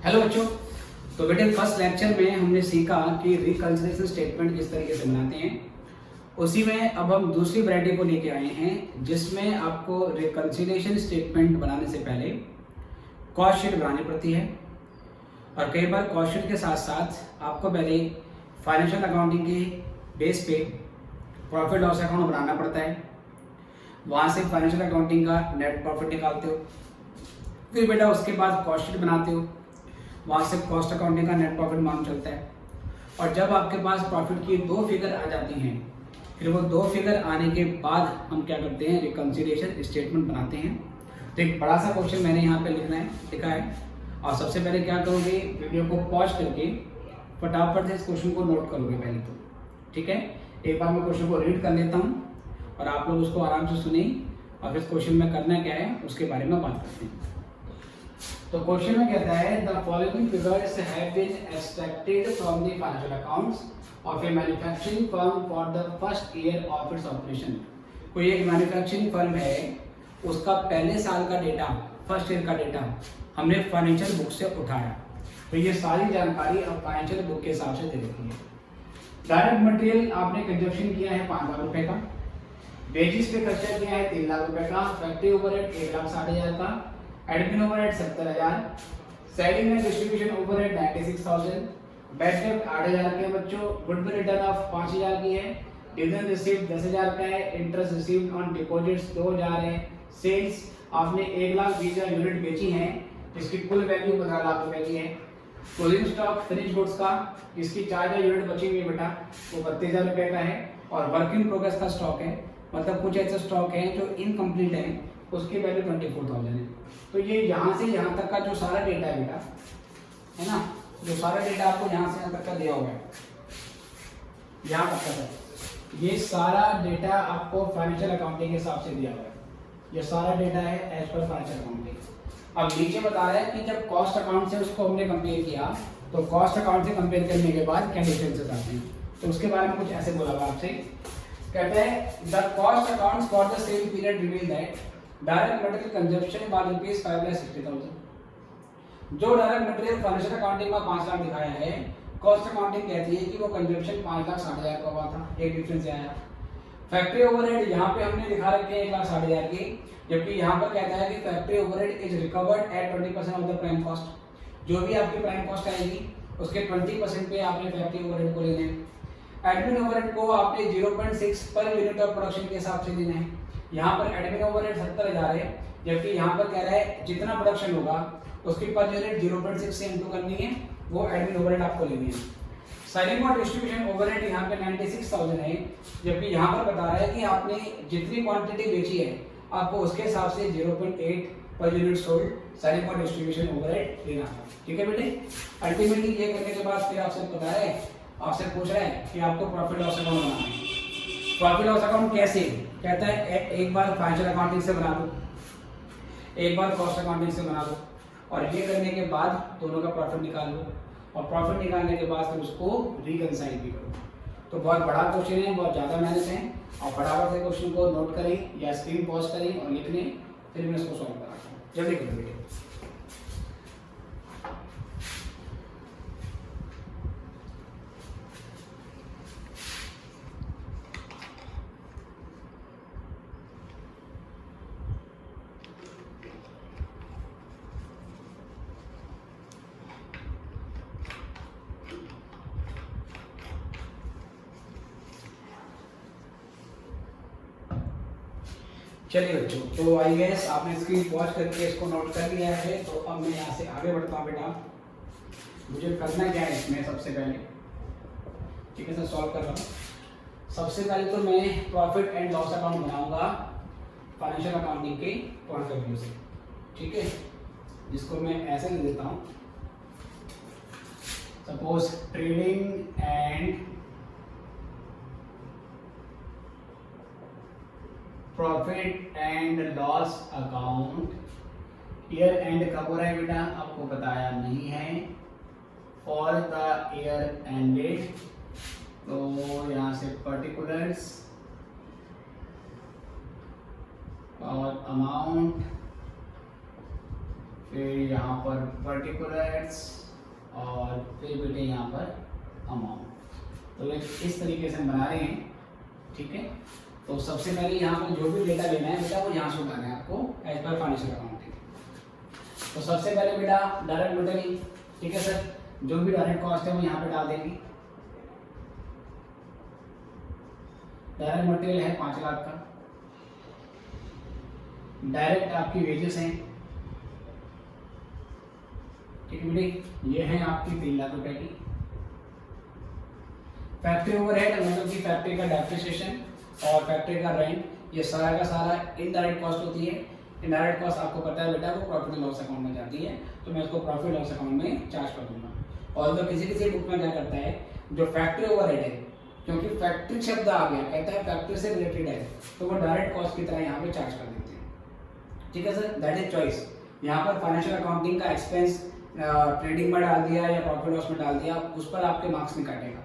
Hello बच्चों। तो बेटे फर्स्ट लेक्चर में हमने सीखा कि रिकंसिलिएशन स्टेटमेंट किस तरीके से बनाते हैं। उसी में अब हम दूसरी वैरायटी को लेके आए हैं जिसमें आपको रिकंसिलिएशन स्टेटमेंट बनाने से पहले कॉस्ट शीट बनानी पड़ती है और कई बार कॉस्ट शीट के साथ साथ आपको पहले फाइनेंशियल अकाउंटिंग के बेस पे प्रॉफिट लॉस अकाउंट बनाना पड़ता है। वहाँ से फाइनेंशियल अकाउंटिंग का नेट प्रॉफिट निकालते हो, फिर बेटा उसके बाद कॉस्ट शीट बनाते हो, वहाँ से कॉस्ट अकाउंटिंग का नेट प्रॉफिट मालूम चलता है। और जब आपके पास प्रॉफिट की दो फिगर आ जाती हैं, फिर वो दो फिगर आने के बाद हम क्या करते हैं, रिकंसिलिएशन स्टेटमेंट बनाते हैं। तो एक बड़ा सा क्वेश्चन मैंने यहाँ पे लिखा है और सबसे पहले क्या करोगे, वीडियो को पॉज करके फटाफट से इस क्वेश्चन को नोट करोगे पहले तो, ठीक है। एक बार मैं क्वेश्चन को रीड कर लेता हूँ और आप लोग उसको आराम से सुनिए और फिर क्वेश्चन में करना क्या है उसके बारे में बात करते हैं। तो क्वेश्चन में कहता है the following figures have been extracted from the financial accounts of a manufacturing firm for the first year of its operation. कोई एक मैन्युफैक्चरिंग फर्म है, उसका पहले साल का डेटा, फर्स्ट ईयर का डेटा हमने फाइनेंशियल बुक से उठाया। तो ये सारी जानकारी अब फाइनेंशियल बुक के हिसाब से दे रखी है। डायरेक्ट मटेरियल आपने कंजप्शन किया है 5 लाख रुपए का, वेजिस पे खर्चा किया है 3 लाख रुपए का, फैक्ट्री ओवरहेड 1,60,000 का, admin overhead 70,000, selling and distribution overhead 96,000, bad डेब्ट 8,000 के बच्चों, गुडविल रिटर्न ऑफ 5,000 की है, डिविडेंड रिसीव्ड 10,000 का है, इंटरेस्ट रिसीव्ड ऑन डिपॉजिट्स 2,000 है, सेल्स आपने 1,20,000 यूनिट बेची है जिसकी कुल वैल्यू 15 लाख रुपए की है, क्लोजिंग स्टॉक फिनिश गुड्स का जिसकी 4,000 यूनिट बची हुई है बेटा वो 32,000 रुपए का है, और वर्क इन प्रोग्रेस का स्टॉक है, मतलब कुछ ऐसे स्टॉक है जो इनकम्प्लीट है, उसकी वैल्यू 24,000 है। तो ये यहाँ से यहाँ तक का जो सारा डेटा है बेटा, है ना, जो सारा डेटा आपको यहाँ से यहाँ तक का दिया हुआ है, यहाँ तक का है, ये सारा डेटा आपको फाइनेंशियल अकाउंटिंग के हिसाब से दिया हुआ है। ये सारा डेटा है एज पर फाइनेंशियल अकाउंटिंग। अब नीचे बता रहा है कि जब कॉस्ट अकाउंट से उसको हमने कंपेयर किया तो कॉस्ट अकाउंट से कंपेयर करने के बाद क्या डिफरेंसेस आते हैं, तो उसके बारे में कुछ ऐसे बोला हुआ आपसे। कहते हैं the cost accounts for the same period reveal that direct material consumption was ₹5,60,000। जो डायरेक्ट मटेरियल फाइनेंशियल अकाउंटिंग में 5 लाख दिखाया है, कॉस्ट अकाउंटिंग कहती है कि वो कंजप्शन 5,60,000 का हुआ था। एक डिफरेंस आया। फैक्ट्री ओवरहेड यहाँ पे हमने दिखा रखे हैं 1,60,000 की, जबकि यहाँ पर कहता है कि factory overhead is recovered at 20% of the prime cost. जो भी आपकी प्राइम कॉस्ट आएगी उसके 20% पे आपने फैक्ट्री ओवरहेड को लेना है। एडमिन ओवरहेड को आपने 0.6 पर यूनिट ऑफ प्रोडक्शन के हिसाब से लेना है। यहाँ पर एडमिन ओवरहेड 70,000 है, जबकि यहाँ पर कह रहा है जितना प्रोडक्शन होगा उसकी पर यूनिट 0.6 से इंटू करनी है, वो एडमिन ओवरहेड आपको लेनी है। सेलिंग और डिस्ट्रीब्यूशन ओवरहेड यहाँ पे 96,000 है, जबकि यहाँ पर बता रहा है कि आपने जितनी क्वांटिटी बेची है आपको उसके हिसाब से 0.8 पर यूनिट सोल्ड सेलिंग और डिस्ट्रीब्यूशन ओवरहेड लेना है। ठीक है बेटे। अल्टीमेटली ये करने के बाद फिर आपसे पता है, आपसे पूछ रहा है कि आपको प्रॉफिट लॉस अकाउंट बनाना है। प्रॉफिट लॉस अकाउंट कैसे, कहता है एक बार फाइनेंशियल अकाउंटिंग से बना दो, एक बार कॉस्ट अकाउंटिंग से बना दो, और ये करने के बाद दोनों का प्रॉफिट निकाल लो, और प्रॉफिट निकालने के बाद फिर उसको रिकंसाइल भी करो। तो बहुत बड़ा क्वेश्चन है, बहुत ज़्यादा मेहनत है, और फटाफट से क्वेश्चन को नोट करें या स्क्रीन पॉज करें और लिख लें, फिर मैं इसको सॉल्व कराता हूँ। जल्दी करो बेटे। चलिए बच्चों, तो आई गेस आपने स्क्रीन पॉज करके इसको नोट कर लिया है। तो अब मैं यहाँ से आगे बढ़ता हूँ बेटा। मुझे करना क्या है इसमें, सबसे पहले ठीक है सर, सॉल्व कर रहा हूँ। सबसे पहले तो मैं प्रॉफिट एंड लॉस अकाउंट बनाऊंगा फाइनेंशियल अकाउंटिंग के पॉइंट ऑफ व्यू से, ठीक है, जिसको मैं ऐसे लिख देता हूँ। Suppose trading and profit and loss account year and कब हो रहा है बेटा, आपको बताया नहीं है, फॉर द ईयर एंडेड। तो यहाँ से पर्टिकुलर्स और अमाउंट फिर यहाँ पर पर्टिकुलर्स और फिर बेटे यहाँ पर अमाउंट। तो इस तरीके से हम बना रहे हैं, ठीक है। तो सबसे पहले यहाँ पर जो भी डेटा लेना है बेटा वो यहाँ से उठाना है आपको एज पर फाइनेंशियल अकाउंटिंग। तो सबसे पहले बेटा डायरेक्ट मटेरियल, ठीक है सर, जो भी डायरेक्ट कॉस्ट है वो यहाँ पे डाल देंगे। डायरेक्ट मटेरियल है 5 लाख का। डायरेक्ट आपकी वेजेस हैं, ठीक है बेटे, ये है आपकी 3 लाख रुपए की। फैक्ट्री ओवरहेड मतलब कि फैक्ट्री का डेप्रिसिएशन और फैक्ट्री का रेंट, ये सारा का सारा इनडायरेक्ट कॉस्ट होती है। इनडायरेक्ट कॉस्ट आपको पता है बेटा वो प्रॉफिट एंड लॉस अकाउंट में जाती है, तो मैं इसको प्रॉफिट लॉस अकाउंट में चार्ज कर दूंगा। और तो किसी किसी बुक में क्या करता है, जो फैक्ट्री ओवरहेड है, क्योंकि फैक्ट्री शब्द आ गया, कहता है फैक्ट्री से रिलेटेड है, तो वो डायरेक्ट कॉस्ट की तरह यहाँ पे चार्ज कर देते हैं, ठीक है सर, दैट इज चॉइस। यहाँ पर फाइनेंशियल अकाउंटिंग का एक्सपेंस ट्रेडिंग में डाल दिया या प्रॉफिट लॉस में डाल दिया, उस पर आपके मार्क्स नहीं काटेगा।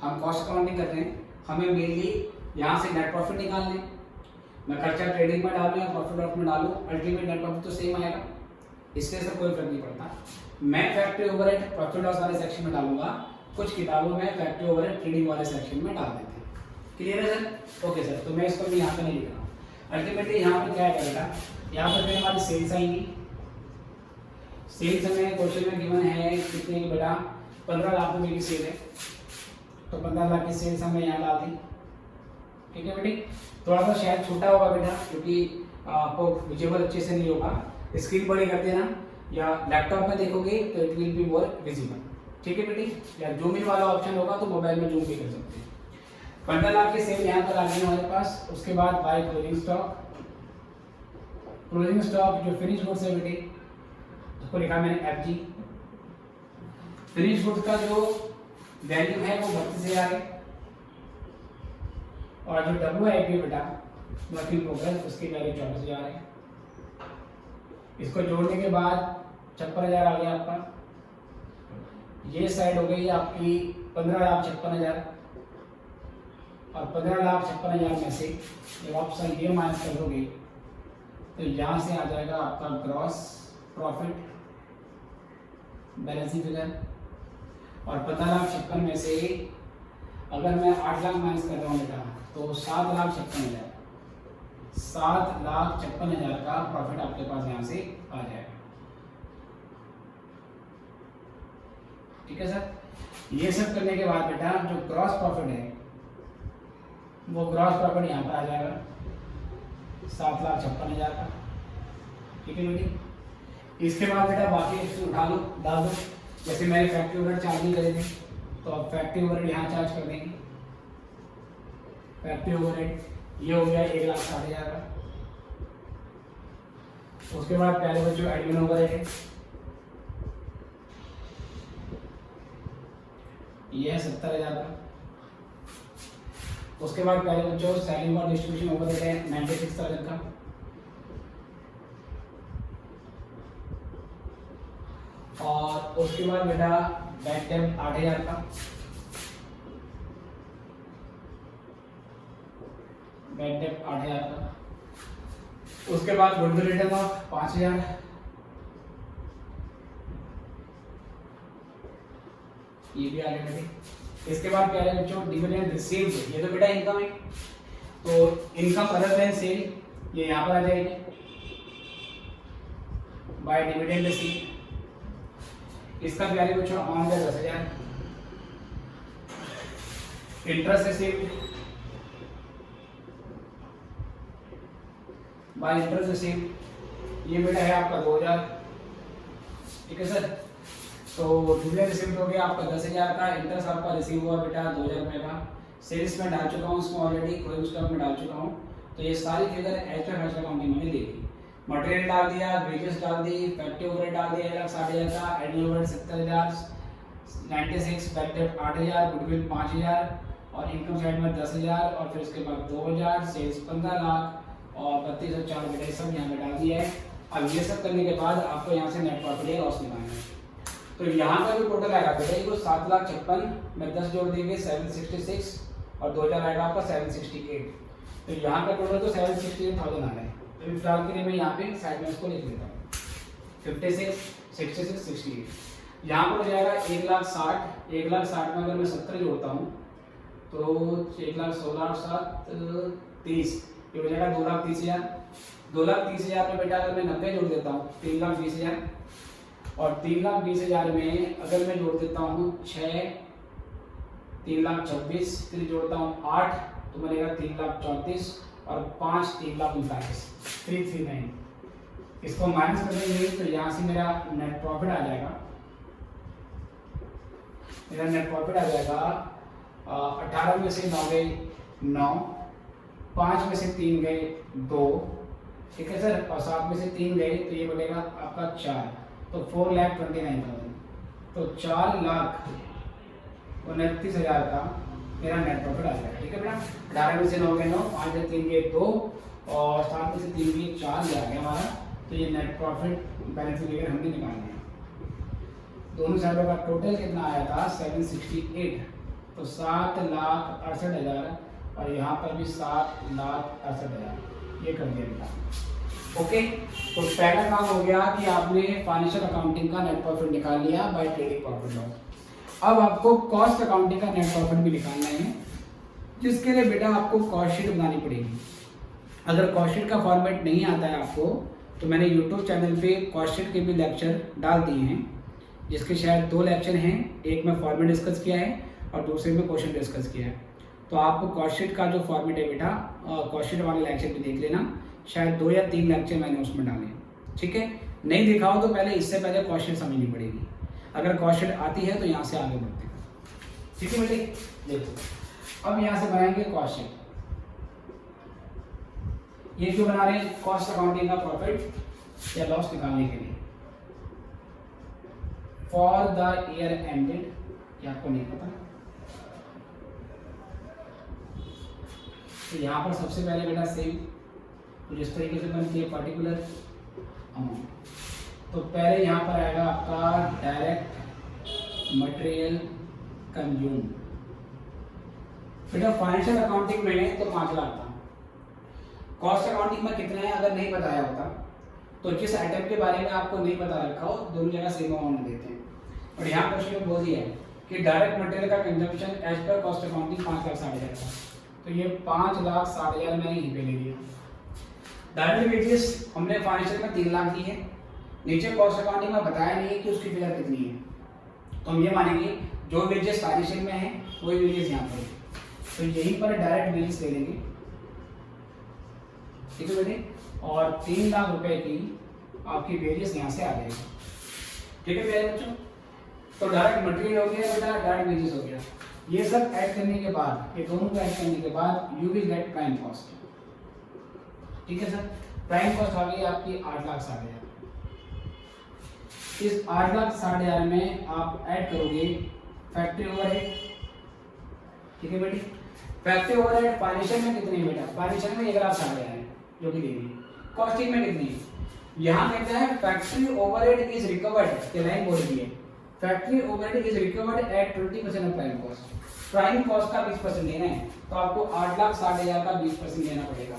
हम कॉस्ट अकाउंटिंग कर रहे हैं, हमें मेनली यहाँ से नेट प्रॉफिट निकालने, मैं खर्चा ट्रेडिंग में डालूँ या प्रॉफिट लॉस में डालूँ, अल्टीमेट नेट प्रॉफिट तो सेम आएगा, इसके से कोई फर्क नहीं पड़ता। मैं फैक्ट्री ओवरहेड प्रॉफिट लॉस वाले सेक्शन में डालूंगा, कुछ किताबों में फैक्ट्री ओवरहेड ट्रेडिंग वाले सेक्शन में डाल देते हैं। क्लियर है सर? ओके सर, तो मैं इसको भी यहाँ पे नहीं लिख रहा हूँ। अल्टीमेटली यहाँ पर क्या है बेटा, यहाँ पर मेरे हमारी सेल्स आएंगी। सेल्स हमें क्वेश्चन में गिवन है कितने की बेटा, 15 लाख रुपए की सेल है, तो 15 लाख की सेल्स हमने यहाँ डाल दी, ठीक है बेटी। थोड़ा सा शायद छोटा होगा बेटा, क्योंकि आपको विजिबल अच्छे से नहीं होगा, स्क्रीन बड़ी कर देना या लैपटॉप में देखोगे तो it will be more visible, ठीक है बेटी। या जूम इन वाला ऑप्शन होगा तो मोबाइल में जूम भी कर सकते हैं। 15 लाख की सेल यहाँ पर आ गई हमारे पास। उसके बाद by closing stock, closing stock जो फिनिश गुड्स है बेटी, उसको लिखा मैंने FG। फिनिश गुड्स का जो वैल्यू है वो 32,000 है, और जो WIP बेटा वर्क इन प्रोग्रेस, उसकी वैल्यू 24,000 है। इसको जोड़ने के बाद 56,000 आ गया आपका। ये साइड हो गई आपकी 15,56,000, और 15,56,000 में से जब आप सर ये माइनस कर दोगे तो यहाँ से आ जाएगा आपका ग्रॉस प्रॉफिट बैलेंसिंग फिगर। और 15,56,000 में से अगर मैं 8 लाख माइनस कर रहा हूँ बेटा, तो 7,56,000 का प्रॉफिट आपके पास यहाँ से आ जाएगा, ठीक है सर। ये सब करने के बाद बेटा जो ग्रॉस प्रॉफिट है वो ग्रॉस प्रॉफिट यहाँ पर आ जाएगा 7,56,000 का, ठीक है बेटी। इसके बाद बेटा बाकी उठा लो, डाल दो। जैसे मैंने फैक्ट्री ओवरहेड चार्ज नहीं करे थे, तो अब फैक्ट्री ओवरहेड यहाँ चार्ज कर देंगे। फैक्ट्री ओवरहेड ये हो गया 1,60,000 का। उसके बाद पहले बच्चों एडमिन ओवरहेड है, ये है 70,000 का। उसके बाद पहले बच्चों सेलिंग और डिस्ट्रीब्यूशन ओवरहेड है 96,000 का। और उसके बाद बेटा बैड डेब्ट 8,000 का। बैड डेब्ट 8,000 का। उसके बाद गुडविल रिटर्न ऑफ 5,000। ये भी आ गया बेटे। इसके बाद क्या है बच्चों, डिविडेंड रिसीव्ड, ये तो बेटा इनकम है, तो इनकम अदर देन सेल ये यहाँ पर आ जाएगी बाय डिविडेंड रिसीव्ड। इसका वैल्यू बच्चों अमाउंट है 10,000। Interest received by interest received, ये बेटा है आपका 2,000, ठीक है सर। तो डिविडेंड रिसीव्ड हो गया आपका 10,000 का, इंटरेस्ट आपका रिसीव हुआ बेटा 2,000 रुपये का। सेल्स में डाल चुका हूँ उसको ऑलरेडी, क्लोजिंग स्टॉक में डाल चुका हूँ, तो ये सारी फिगर एज पर खर्चा अकाउंटिंग में दे दी। मटेरियल डाल दिया, वेजेस डाल दी, फैक्ट्री ओवरहेड डाल दिया 1,60,000 का, एडमिन ओवरहेड 70,000, 96, बैड डेब्ट 8,000, गुडविल 5,000 और इनकम साइड में 10,000 और फिर उसके बाद 2,000, सेल्स 15 लाख और 32,004 बेटा सब यहाँ पे डाल दिया है। अब ये सब करने के बाद आपको यहाँ से नेट प्रॉफिट या लॉस निकालना है। तो यहाँ का जो टोटल आएगा बेटा ये 7,56,000 में 10 जोड़ देंगे 766 और 2,000 आएगा आपका 768। तो यहाँ का टोटल तो 768,000 आ रहा है। तो फिलहाल के लिए मैं यहाँ पे साइड में इसको लिख देता हूँ। 56, 66, 68। यहाँ पर हो जाएगा 1,60,000। 1,60,000 में अगर मैं 70 जोड़ता हूँ तो 1,16,000 7 30, ये हो जाएगा 2,30,000। 2,30,000 में बेटा अगर मैं 90 जोड़ देता हूँ 3,20,000। और 3,20,000 में अगर मैं जोड़ देता हूँ 6, 3,26,000, फिर जोड़ता हूँ 8 तो बनेगा 3,34,000 और 5 3,39,000, 339। इसको माइनस कर देंगे तो यहाँ से मेरा नेट प्रॉफिट आ जाएगा। मेरा नेट प्रॉफिट आ जाएगा 18 में से 9 गए 9, 5 में से 3 गए 2, ठीक है सर, और 7 में से 3 गए तो ये बनेगा आपका 4, तो 4,29,000, तो 4,29,000 का मेरा नेट प्रॉफिट आ जाएगा। ठीक है बेटा, 18 में से 9 गए 9, 5 में 3 गए 2 और 7 में से 3 गए 4 आ गया हमारा। तो ये नेट प्रॉफिट बैलेंस फिगर हमने निकालना है। दोनों साइडों का टोटल कितना आया था 768, तो 7,68,000 और यहाँ पर भी 7,68,000 ये कर दिया बेटा। ओके, तो पहला काम हो गया कि आपने फाइनेंशियल अकाउंटिंग का नेट प्रॉफिट निकाल लिया बाय ट्रेडिंग प्रॉफिट लॉस। अब आपको कॉस्ट अकाउंटिंग का नेट प्रॉफिट भी निकालना है, जिसके लिए बेटा आपको कॉस्ट शीट बनानी पड़ेगी। अगर कॉस्ट शीट का फॉर्मेट नहीं आता है आपको तो मैंने यूट्यूब चैनल पे कॉस्ट शीट के भी लेक्चर डाल दिए हैं, जिसके शायद 2 लेक्चर हैं, एक में फॉर्मेट डिस्कस किया है और दूसरे में क्वेश्चन डिस्कस किया है। तो आपको कॉस्ट शीट का जो फॉर्मेट है बेटा कॉस्ट शीट वाले लेक्चर भी देख लेना, शायद 2 या 3 लेक्चर मैंने उसमें डाले हैं। ठीक है, नहीं देखा हो तो पहले इससे पहले कॉस्ट शीट समझनी पड़ेगी। अगर कॉस्ट शीट आती है तो यहाँ से आगे बढ़ते हैं। ठीक है बेटे, देखो अब यहाँ से बनाएंगे कॉस्ट शीट। ये क्यों बना रहे हैं? कॉस्ट अकाउंटिंग का प्रॉफिट या लॉस निकालने के लिए। फॉर द ईयर एंडेड, ये आपको नहीं पता, तो यहाँ पर सबसे पहले बेटा सेम तो जिस तरीके से बनती है पर्टिकुलर अमाउंट, तो पहले यहाँ पर आएगा आपका डायरेक्ट मटेरियल कंज्यूम। बेटा फाइनेंशियल अकाउंटिंग में तो 5 लाख था, कॉस्ट अकाउंटिंग में कितना है अगर नहीं बताया होता तो जिस आइटम के बारे में आपको नहीं पता रखा हो दोनों जगह सेम अमाउंट देते हैं। और यहाँ क्वेश्चन में बोल दिया है कि डायरेक्ट मटेरियल का consumption as per cost accounting 5,60,000 था, तो ये 5,60,000 मैंने यहीं पे ले लिया। डायरेक्ट वेजेस हमने फाइनेंशियल में 3 लाख दी है, नीचे कॉस्ट अकाउंटिंग में बताया नहीं है कि उसकी फिगर कितनी है, तो हम ये मानेंगे जो वेजेस फाइनेंशियल में है वही वेजेस यहाँ पर, तो यहीं पर डायरेक्ट वेजेस ले लेंगे। ठीक है बेटे, और 3 लाख रुपए की आपकी वेजेस यहाँ से आ जाएगी। ठीक है मेरे बच्चों, तो डायरेक्ट मटेरियल हो गया बेटा, डायरेक्ट वेजेस हो गया। ये सब ऐड करने के बाद, ये दोनों को ऐड करने के बाद you will get prime cost. ठीक है सर, प्राइम कॉस्ट आ गई आपकी 8,60,000। इस 8,60,000 में आप ऐड करोगे फैक्ट्री ओवरहेड। ठीक है बेटी, फैक्ट्री ओवरहेड फाइनेंशियल में कितनी है बेटा? फाइनेंशियल में 1,60,000 है जो कि देनी है। कॉस्टिंग में कितनी है? यहाँ कहता है फैक्ट्री ओवरहेड इज रिकवर्ड, ये लाइन बोल रही है factory overhead is recovered at 20% of prime cost. Prime cost का 20% लेना है तो आपको 8,60,000 का 20% लेना पड़ेगा।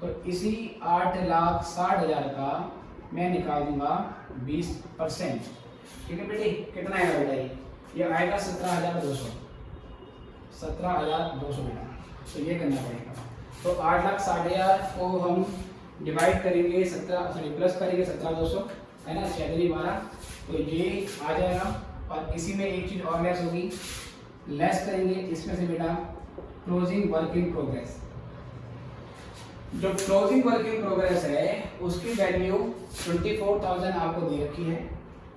तो इसी 8,60,000 का मैं निकाल दूंगा 20%। ठीक है बेटी, कितना आएगा बेटा? ये आएगा 17,200, 17,200 बेटा, तो ये करना पड़ेगा। तो 8,60,000 को हम डिवाइड करेंगे प्लस करेंगे 17,200 है ना, 6×12, तो ये आ जाएगा। और इसी में एक चीज और लेस होगी, लेस करेंगे इसमें से बेटा क्लोजिंग वर्क इन प्रोग्रेस। जो क्लोजिंग वर्क इन प्रोग्रेस है उसकी वैल्यू 24,000 आपको दे रखी है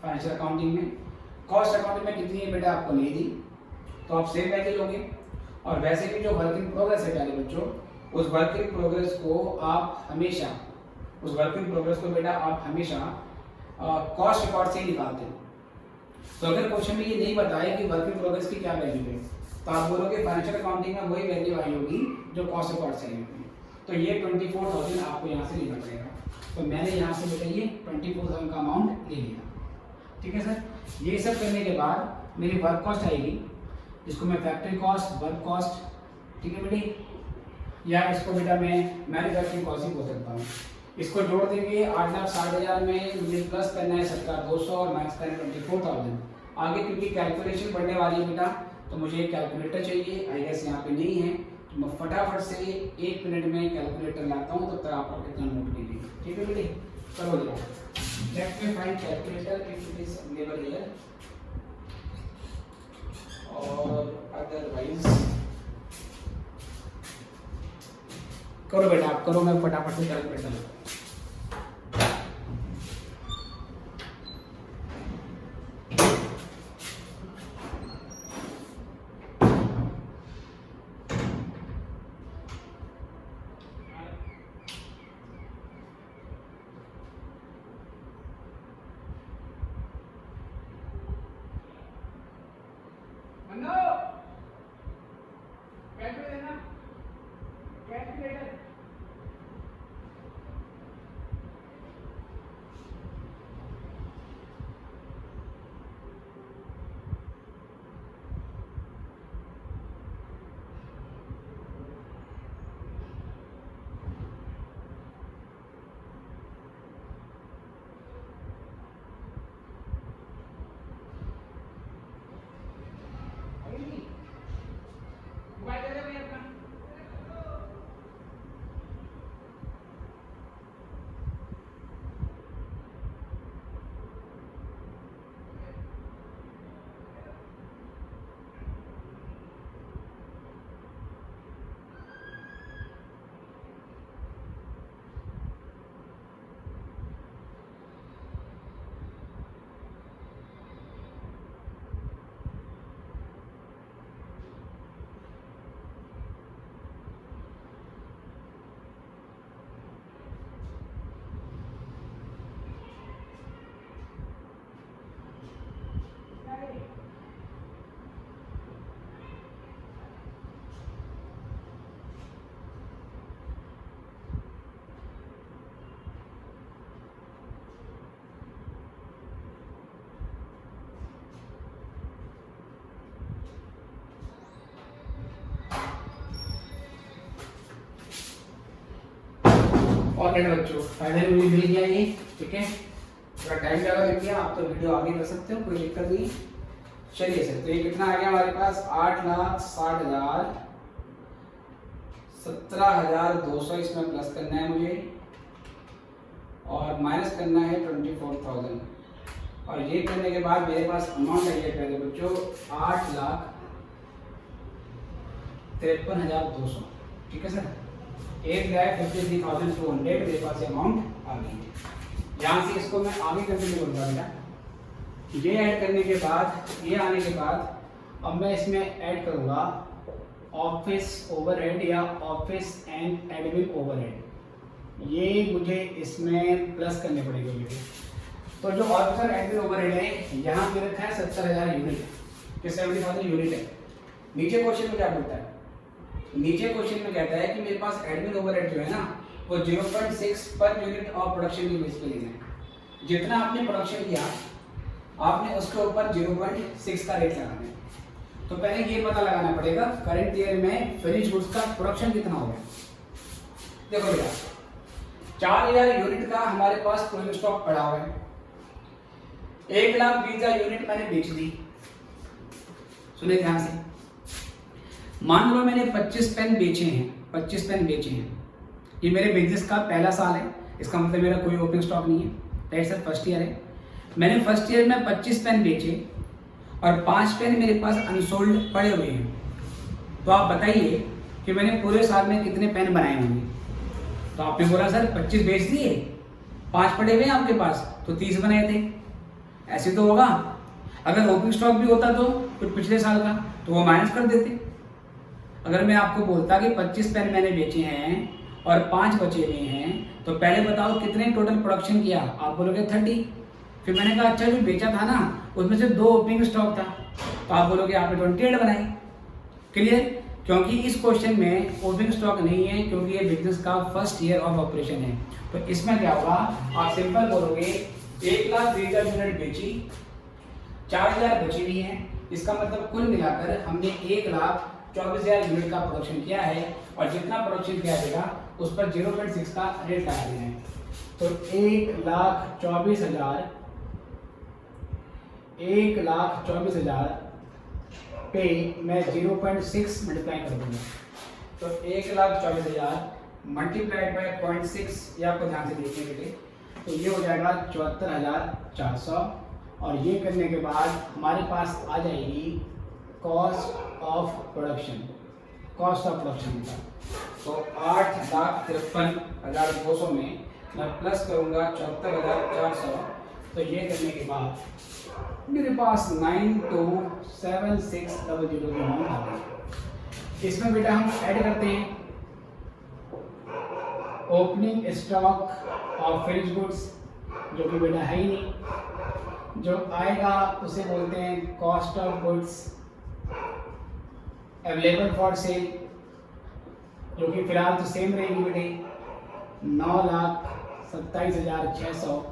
फाइनेंशियल अकाउंटिंग में। कॉस्ट अकाउंटिंग में कितनी है बेटा आपको नहीं दी, तो आप सेम वैल्यू लोगे। और वैसे भी जो वर्क इन प्रोग्रेस है प्यारे बच्चों, उस वर्क इन प्रोग्रेस को आप हमेशा कॉस्ट रिकॉर्ड से ही निकालते हो। तो अगर क्वेश्चन में ये नहीं बताया कि वर्क इन प्रोग्रेस की क्या वैल्यू है तो आप बोलोगे फाइनेंशियल अकाउंटिंग में वही वैल्यू आई होगी जो कॉस्ट रिकॉर्ड से आई होगी। तो ये 24,000 आपको यहाँ से लेना पड़ेगा। तो मैंने यहाँ से बेटा ये 24,000 का अमाउंट ले लिया। ठीक है सर, ये सब करने के बाद मेरी वर्क कॉस्ट आएगी, जिसको मैं फैक्ट्री कॉस्ट, वर्क कॉस्ट, ठीक है बेटी, या इसको बेटा मैं मैन्युफैक्चरिंग कॉस्ट ही बोल सकता हूँ। इसको जोड़ देंगे 8,60,000 में मुझे प्लस करना है 17,200 और माइनस करना है 24,000। आगे क्योंकि कैलकुलेशन पढ़ने वाली है बेटा तो मुझे एक कैलकुलेटर चाहिए, आई गेस यहाँ पे नहीं है, तो मैं फटाफट से 1 मिनट में कैलकुलेटर लाता हूँ, तब तक आप लोग कितना नोट कीजिए। ठीक है बेटे, चलो जरा let me find calculator if it is available here और अदरवाइज करो बेटा, आप करो, मैं फटाफट से कैलकुलेटर लाता हूँ। और बच्चों फाइनली मुझे मिल गया ये, ठीक है, थोड़ा टाइम ज़्यादा लग गया, आप तो वीडियो आगे कर सकते हो, कोई दिक्कत नहीं। चलिए सर, तो ये कितना आ गया हमारे पास 8,60,000, 17,200 इसमें प्लस करना है मुझे और माइनस करना है 24,000 और ये करने के बाद मेरे पास अमाउंट है ये पहले बच्चों 8,53,200, ठीक है सर, 1,53,200 मेरे पास अमाउंट आ गई है। यहाँ से इसको मैं आगे कंटिन्यू करूँगा बेटा, ये ऐड करने के बाद, ये आने के बाद अब मैं इसमें ऐड करूँगा ऑफिस ओवरहेड या ऑफिस एंड एडमिन ओवरहेड, ये मुझे इसमें प्लस करने पड़ेंगे मुझे। तो जो ऑफिसर एडमिन ओवरहेड है यहाँ पे रखा है 70,000 यूनिट, कि 70,000 यूनिट है। नीचे क्वेश्चन में क्या बोलता है, नीचे क्वेश्चन में कहता है कि मेरे पास एडमिन ओवरहेड जो है ना वो 0.6 पर यूनिट ऑफ प्रोडक्शन की बेस पे लेना है। जितना आपने प्रोडक्शन किया आपने उसके ऊपर 0.6 का रेट लगाना है। तो पहले ये पता लगाना पड़ेगा करंट ईयर में फिनिश गुड्स का प्रोडक्शन कितना हो गया। देखो भैया 4,000 यूनिट का हमारे पास क्लोजिंग स्टॉक पड़ा हुआ है, 1,20,000 यूनिट मैंने बेच दी। सुने ध्यान से, मान लो मैंने 25 पेन बेचे हैं, 25 पेन बेचे हैं, ये मेरे बिजनेस का पहला साल है, इसका मतलब मेरा कोई ओपनिंग स्टॉक नहीं है, राइट सर, फर्स्ट ईयर है। मैंने फर्स्ट ईयर में 25 पेन बेचे और 5 पेन मेरे पास अनसोल्ड पड़े हुए हैं। तो आप बताइए कि मैंने पूरे साल में कितने पेन बनाए होंगे। तो आपने बोला सर 25 बेच दिए, 5 पड़े हुए हैं आपके पास, तो 30 बनाए थे, ऐसे तो होगा। अगर ओपनिंग स्टॉक भी होता तो कुछ पिछले साल का, तो वो माइनस कर देते। अगर मैं आपको बोलता कि 25 पेन मैंने बेचे हैं और 5 बचे हुए हैं, तो पहले बताओ कितने टोटल प्रोडक्शन किया, आप बोलोगे 30। फिर मैंने कहा अच्छा जो बेचा था ना उसमें से 2 ओपनिंग स्टॉक था, तो आप बोलोगे आपने 28 बनाई। क्लियर, क्योंकि इस क्वेश्चन में ओपनिंग स्टॉक नहीं है, क्योंकि ये बिजनेस का फर्स्ट ईयर ऑफ ऑपरेशन है। तो इसमें क्या होगा, आप सिंपल बोलोगे 1,20,000 यूनिट बेची, 4,000 बची हुई है, इसका मतलब कुल मिलाकर हमने 1,24,000 यूनिट का प्रोडक्शन किया है और जितना प्रोडक्शन किया जाएगा उस पर 0.6 का रेट लगा देना है। तो 1,24,000 पे मैं 0.6 मल्टीप्लाई कर दूंगा। तो 1,24,000 मल्टीप्लाइड बाय 0.6, ये आपको ध्यान से देखने के लिए, तो ये हो जाएगा 74,400। और ये करने के बाद हमारे पास आ जाएगी कॉस्ट ऑफ प्रोडक्शन का। तो 8,53,200 में मैं प्लस करूंगा 74,400। तो ये करने के बाद मेरे पास 927600 की अमाउंट आ गई। इसमें बेटा हम ऐड करते हैं opening stock of finish goods, जो कि बेटा है ही नहीं। जो आएगा उसे बोलते हैं cost of goods available for sale, जो कि फिलहाल तो सेम रहेगी बेटे 9,27,600।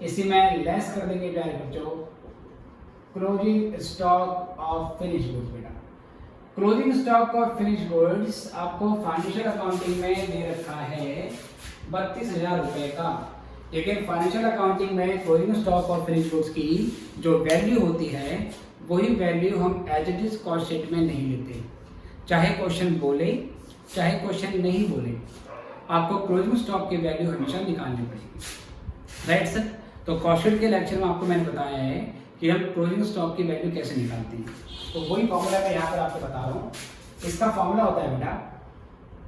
इसी में लेस कर देंगे प्यारे बच्चों closing stock of finish goods. बेटा closing stock of finish goods आपको फाइनेंशियल अकाउंटिंग में दे रखा है 32,000 रुपए का, लेकिन फाइनेंशियल अकाउंटिंग में closing stock of finish goods की जो वैल्यू होती है वही वैल्यू हम as it is cost sheet में नहीं लेते, चाहे क्वेश्चन बोले चाहे क्वेश्चन नहीं बोले, आपको क्लोजिंग स्टॉक की वैल्यू हमेशा निकालनी पड़ेगी। Right sir. तो कॉस्ट शीट के लेक्चर में आपको मैंने बताया है कि हम क्लोजिंग स्टॉक की वैल्यू कैसे निकालते हैं। तो वही फॉर्मूला मैं यहाँ पर आपको बता रहा हूँ। इसका फॉर्मूला होता है बेटा,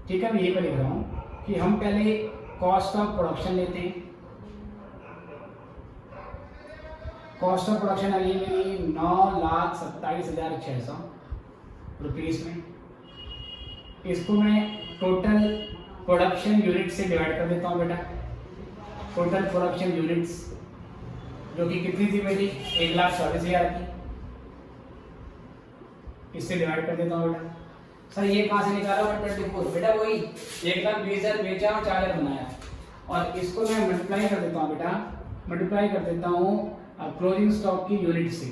ठीक है, मैं यही पर लिख रहा हूँ कि हम पहले कॉस्ट ऑफ प्रोडक्शन लेते हैं। कॉस्ट ऑफ प्रोडक्शन आई मेरी 9,27,600 रुपीज़ में। इसको मैं टोटल प्रोडक्शन यूनिट से डिवाइड कर देता हूँ बेटा। टोटल प्रोडक्शन यूनिट्स जो कि कितनी थी मेरी 1,24,000 की, इससे डिवाइड कर देता हूँ बेटा। सर ये कहाँ से निकाला 124? बेटा वही 1,20,000 बेचा और 4,000 बनाया, और इसको मैं मल्टीप्लाई कर देता हूँ बेटा, मल्टीप्लाई कर देता हूँ क्लोजिंग स्टॉक की यूनिट से।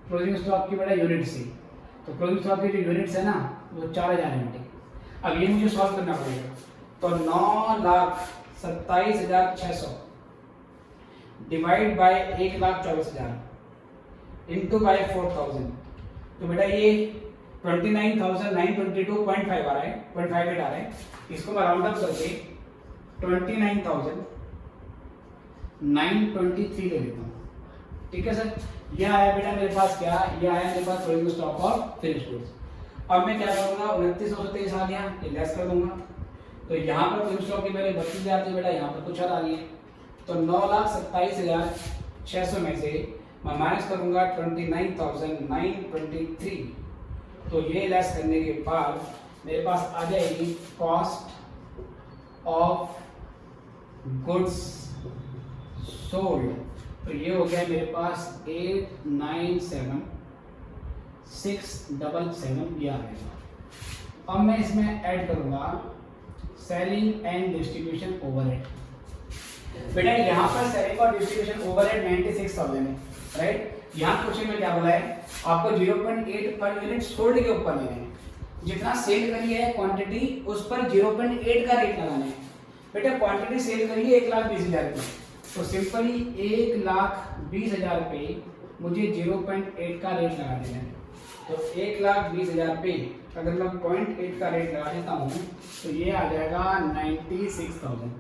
क्लोजिंग स्टॉक की बेटा यूनिट से, तो क्लोजिंग स्टॉक की जो यूनिट्स है ना वो 4,000 है बेटे। अब ये मुझे सॉल्व करना पड़ेगा। तो 9,27,600 डिवाइड बाय 1,24,000 इंटू बाय 4,000, तो बेटा ये 29,922.5 आ रहा है, 0.58 आ रहा है। इसको मैं राउंड अप करके 29,923 ले लेता हूँ। ठीक है सर। ये आया बेटा मेरे पास क्या, ये आया मेरे पास closing stock of finish goods. अब मैं क्या करूंगा 29,923 आ गया, ये लेस कर दूंगा। तो यहाँ पर क्लोजिंग स्टॉक की वैल्यू 32 आती है बेटा, यहाँ पर कुछ और आ गई है। तो 9,27,600 में से मैं माइनस करूंगा 29,923। तो ये लेस करने के बाद मेरे पास आ जाएगी कॉस्ट ऑफ गुड्स सोल्ड। तो ये हो गया मेरे पास 897,677 ये आ गया। अब मैं इसमें ऐड करूंगा सेलिंग एंड डिस्ट्रीब्यूशन ओवरहेड। बेटा यहाँ पर सेलिंग और डिस्ट्रीब्यूशन ओवरहेड 96,000 है, राइट। यहाँ क्वेश्चन में क्या बोला है, आपको 0.8 पर यूनिट सोल्ड के ऊपर लेना है। जितना सेल करी है क्वांटिटी उस पर 0.8 का रेट लगाना है। बेटा क्वांटिटी सेल करी है 1,20,000 की, तो सिंपली 1,20,000 पे मुझे 0.8 का रेट लगा देना है। तो 1,20,000 पे अगर मैं 0.8 का रेट लगा देता हूँ तो ये आ जाएगा 96,000।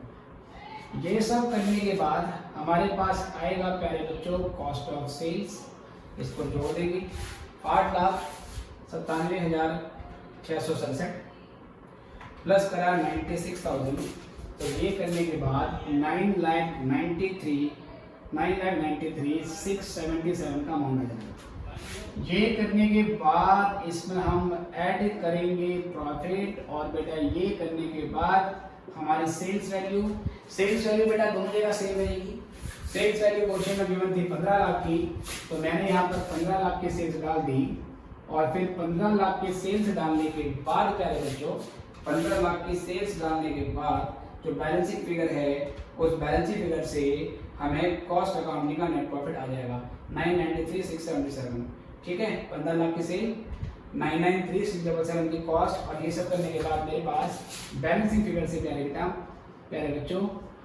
ये सब करने के बाद हमारे पास आएगा प्यारे बच्चों कॉस्ट ऑफ सेल्स, इसको जोड़ देंगे 8,97,667 प्लस करा 96,000। तो ये करने के बाद 9,93,677 का अमाउंट आ जाएगा। ये करने के बाद इसमें हम ऐड करेंगे प्रॉफिट, और बेटा ये करने के बाद हमारी सेल्स वैल्यू बेटा दोनों जगह सेम रहेगी। सेल्स वैल्यू क्वेश्चन में गिवन थी 15 लाख की, तो मैंने यहाँ पर 15 लाख की सेल्स डाल दी, और फिर 15 लाख की सेल्स डालने के बाद प्यारे बच्चों 15 लाख की सेल्स डालने के बाद जो बैलेंसिंग फिगर है उस बैलेंसिंग फिगर से हमें कॉस्ट अकाउंटिंग का नेट प्रॉफिट आ जाएगा 993,677। ठीक है, 15 लाख की सेल, 993,677 की कॉस्ट, और ये सब करने के बाद मेरे पास बैलेंसिंग फिगर से प्यारे बच्चों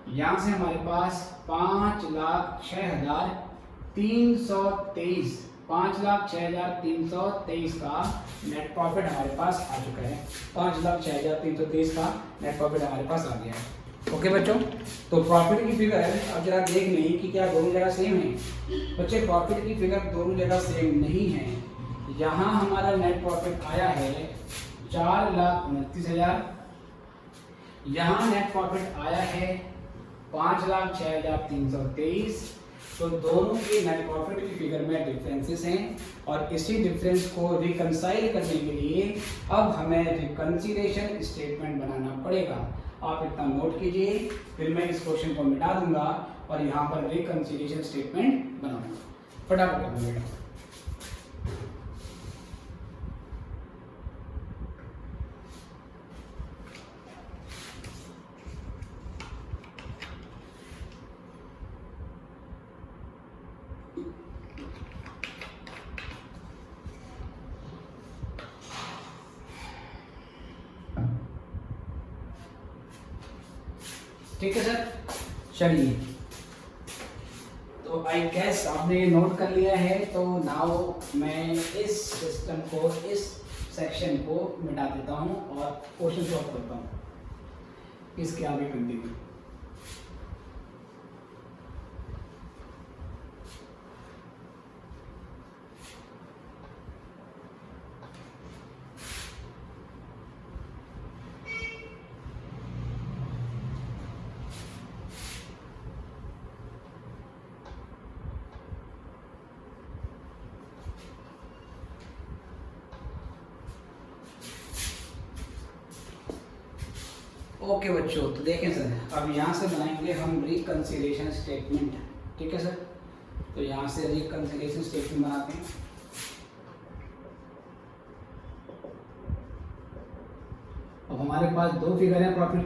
यहाँ से हमारे पास 5,06,323 5,06,323 का नेट प्रॉफिट हमारे पास आ चुका है। 5,06,323 का नेट प्रॉफिट हमारे पास आ गया है। ओके बच्चों, तो प्रॉफिट की फिगर अब जरा देख लें कि क्या दोनों जगह सेम है। बच्चे प्रॉफिट की फिगर दोनों जगह सेम नहीं है। यहाँ हमारा नेट प्रॉफिट आया है 4,29,000, यहाँ नेट प्रॉफिट आया है 5,06,323। तो दोनों के नेट प्रॉफिट की फिगर में डिफरेंसेस हैं और इसी डिफरेंस को रिकंसाइल करने के लिए अब हमें रिकंसिलिएशन स्टेटमेंट बनाना पड़ेगा। आप इतना नोट कीजिए, फिर मैं इस क्वेश्चन को मिटा दूंगा और यहाँ पर रिकंसिलिएशन स्टेटमेंट बनाऊंगा। फटाफट कर दूंगा। ठीक है सर, चलिए। तो आई गेस आपने ये नोट कर लिया है। तो नाउ मैं इस सिस्टम को, इस सेक्शन को मिटा देता हूँ और क्वेश्चन सॉल्व करता हूँ इसके आगे कंटिन्यू। ओके बच्चों, तो देखें सर, अब यहाँ से बनाएंगे हम रिकंसिलिएशन स्टेटमेंट। ठीक है सर, तो यहाँ से रिकंसिलिएशन स्टेटमेंट बनाते हैं। अब हमारे पास दो फिगर है, प्रॉफिट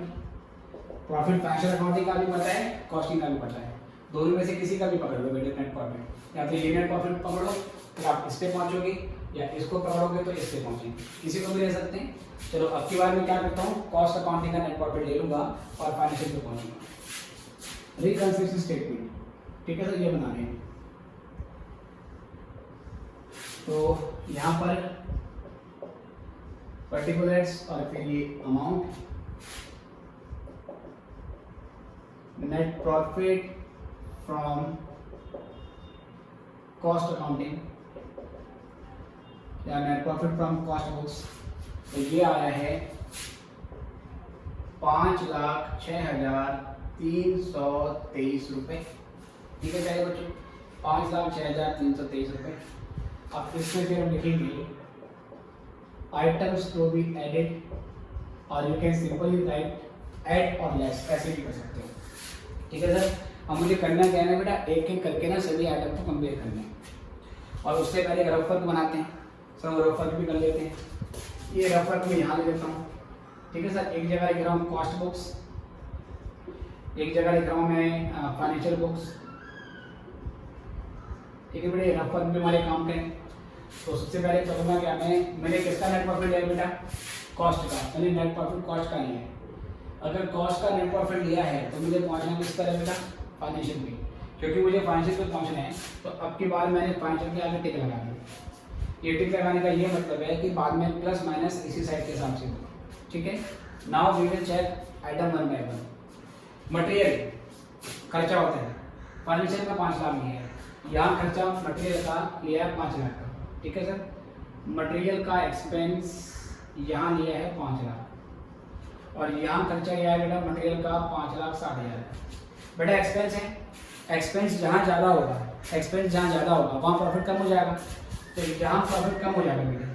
फाइनेंशियल अकाउंटिंग का भी पता है, कॉस्टिंग का भी पता है। दोनों में से किसी का भी पकड़ लो बेटे नेट प्रॉफिट। या तो ये नेट प्रॉफिट पकड़ो तो आप इस पे पहुंचोगे, या इसको पकड़ोगे तो इस पे पहुंचेंगे, किसी को भी ले सकते हैं। चलो अब की बार मैं क्या करता हूँ, कॉस्ट अकाउंटिंग का नेट प्रॉफिट ले लूंगा और फाइनेंशियल पे पहुंचूंगा। रिकंसिलिएशन स्टेटमेंट, ठीक है सर, ये बना रहे हैं। तो यहाँ पर पर्टिकुलर्स और फिर ये amount, net profit from cost accounting या net profit from cost books, तो ये आया है 5,06,323 रुपये। ठीक है चलिए बच्चों, 5,06,323 रुपये। अब इसमें फिर हम लिखेंगे आइटम्स टू बी एडेड, और you can simply write add और लेस, ऐसे भी कर सकते हो। ठीक है सर, अब मुझे करना क्या है बेटा, एक एक करके ना सभी आइटम को कंपेयर करना है। और उससे पहले रफ वर्क बनाते हैं सर, रफ वर्क भी कर लेते हैं। ये रफ वर्क मैं यहाँ ले लेता हूँ। ठीक है सर, एक जगह लिख रहा हूँ कॉस्ट बुक्स, एक जगह लिख रहा हूँ मैं फाइनेंशियल बुक्स। ठीक है बेटे, रफ वर्क में हमारे काम करें। तो सबसे पहले करूँगा क्या, मैंने किसका नेट प्रॉफिट लिया बेटा, कॉस्ट का। मैंने नेट प्रॉफिट कॉस्ट का लिया है। अगर कॉस्ट का नेट प्रॉफिट लिया है तो मुझे पहुँचना किस तरह बेटा, फाइनेंशियल पे, क्योंकि मुझे फाइनेंशियल पे पहुँचना है। तो अब की बार मैंने फाइनेंशियल के आगे टिक लगा दिया। ये टिक लगाने का ये मतलब है कि बाद में प्लस माइनस इसी साइड के हिसाब से होगा। ठीक है, now we will check item 1 by 1। Material खर्चा होता है, फाइनेंशियल का 5 लाख लिया है, यहाँ खर्चा मटेरियल का लिया है 5 लाख का। ठीक है सर, मटेरियल का एक्सपेंस यहाँ लिया है 5 लाख, और यहाँ खर्चा लिया है बेटा मटेरियल का 5,60,000। बेटा एक्सपेंस है, एक्सपेंस जहाँ ज़्यादा होगा, वहाँ प्रॉफिट कम हो जाएगा। तो यहाँ प्रॉफिट कम हो जाएगा बेटा,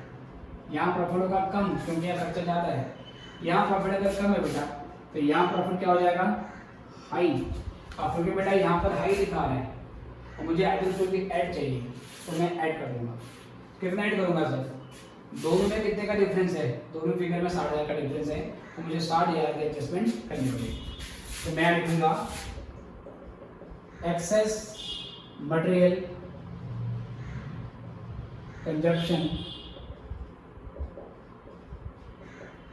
यहाँ प्रॉफिट होगा कम क्योंकि यहाँ खर्चा ज़्यादा है। यहाँ प्रॉफिट अगर कम है बेटा तो यहाँ प्रॉफिट क्या हो जाएगा, हाई। और क्योंकि बेटा यहाँ पर हाई लिखा है और मुझे आइटम टू बी ऐड चाहिए, तो मैं ऐड कर दूंगा। कितना ऐड करूँगा सर, दोनों में कितने का डिफरेंस है, दोनों फिगर में 60,000 का डिफरेंस है, तो मुझे 60,000 की एडजस्टमेंट करनी पड़ेगी। तो मैं लिखूंगा excess material consumption